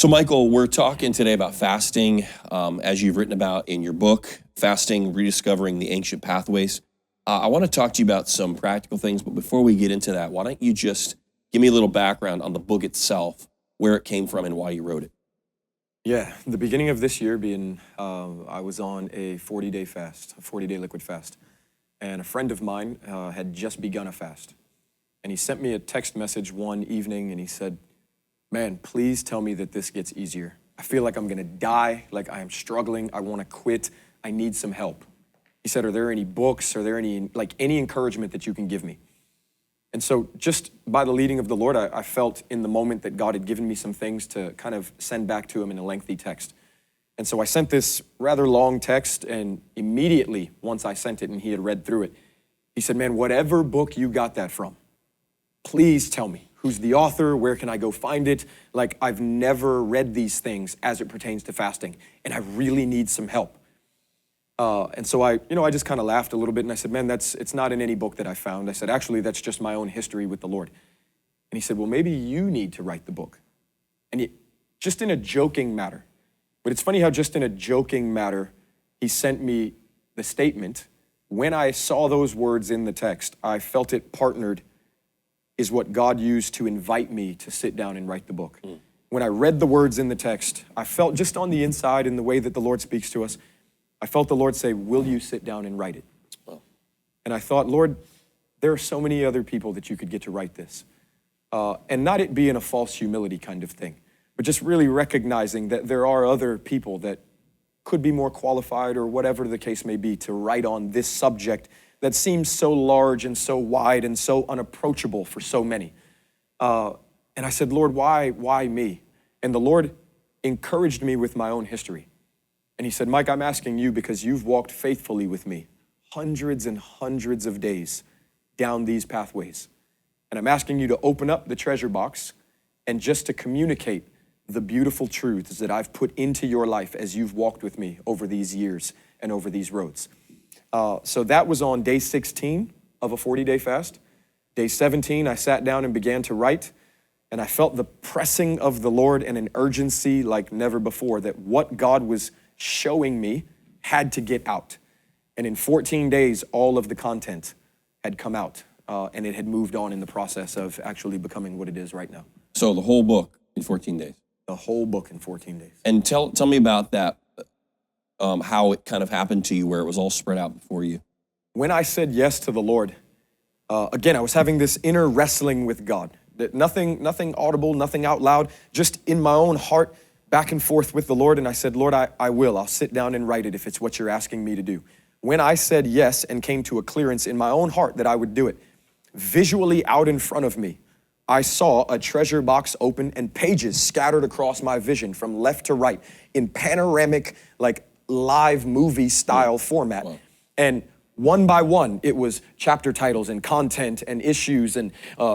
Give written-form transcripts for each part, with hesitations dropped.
So Michael, we're talking today about fasting, as you've written about in your book, Fasting, Rediscovering the Ancient Pathways. I want to talk to you about some practical things, but before we get into that, why don't you just give me a little background on the book itself, where it came from and why you wrote it? Yeah, the beginning of this year I was on a 40-day fast, a 40-day liquid fast. And a friend of mine had just begun a fast. And he sent me a text message one evening and he said, "Man, please tell me that this gets easier. I feel like I'm gonna die, like I am struggling, I wanna quit, I need some help." He said, "Are there any books, are there any encouragement that you can give me?" And so just by the leading of the Lord, I felt in the moment that God had given me some things to kind of send back to him in a lengthy text. And so I sent this rather long text, and immediately once I sent it and he had read through it, he said, "Man, whatever book you got that from, please tell me. Who's the author? Where can I go find it? Like, I've never read these things as it pertains to fasting, and I really need some help." And so I just kind of laughed a little bit, and I said, "Man, it's not in any book that I found." I said, "Actually, that's just my own history with the Lord." And he said, "Well, maybe you need to write the book." And just in a joking matter, but it's funny how just in a joking matter, he sent me the statement. When I saw those words in the text, I felt it partnered is what God used to invite me to sit down and write the book. When I read the words in the text, I felt just on the inside in the way that the Lord speaks to us, I felt the Lord say, "Will you sit down and write it?" And I thought, Lord, there are so many other people that you could get to write this. And not it being a false humility kind of thing, but just really recognizing that there are other people that could be more qualified or whatever the case may be to write on this subject that seems so large and so wide and so unapproachable for so many. And I said, "Lord, why me?" And the Lord encouraged me with my own history. And he said, "Mike, I'm asking you because you've walked faithfully with me hundreds and hundreds of days down these pathways. And I'm asking you to open up the treasure box and just to communicate the beautiful truths that I've put into your life as you've walked with me over these years and over these roads." So that was on day 16 of a 40-day fast. Day 17, I sat down and began to write, and I felt the pressing of the Lord and an urgency like never before that what God was showing me had to get out. And in 14 days, all of the content had come out, and it had moved on in the process of actually becoming what it is right now. So the whole book in 14 days? The whole book in 14 days. And tell me about that, how it kind of happened to you, where it was all spread out before you. When I said yes to the Lord, again, I was having this inner wrestling with God. That nothing audible, nothing out loud, just in my own heart, back and forth with the Lord. And I said, "Lord, I will. I'll sit down and write it if it's what you're asking me to do." When I said yes and came to a clearance in my own heart that I would do it, visually out in front of me, I saw a treasure box open and pages scattered across my vision from left to right in panoramic, like live movie style format. Wow. And one by one, it was chapter titles and content and issues and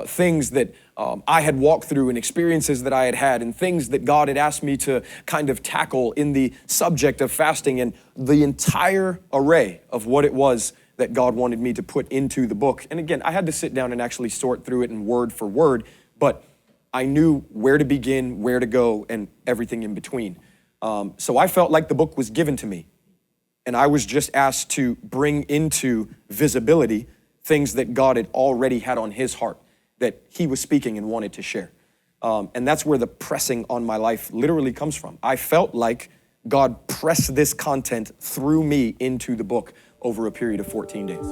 things that I had walked through and experiences that I had had and things that God had asked me to kind of tackle in the subject of fasting, and the entire array of what it was that God wanted me to put into the book. And again, I had to sit down and actually sort through it and word for word, but I knew where to begin, where to go, and everything in between. So I felt like the book was given to me. And I was just asked to bring into visibility things that God had already had on his heart that he was speaking and wanted to share. And that's where the pressing on my life literally comes from. I felt like God pressed this content through me into the book over a period of 14 days.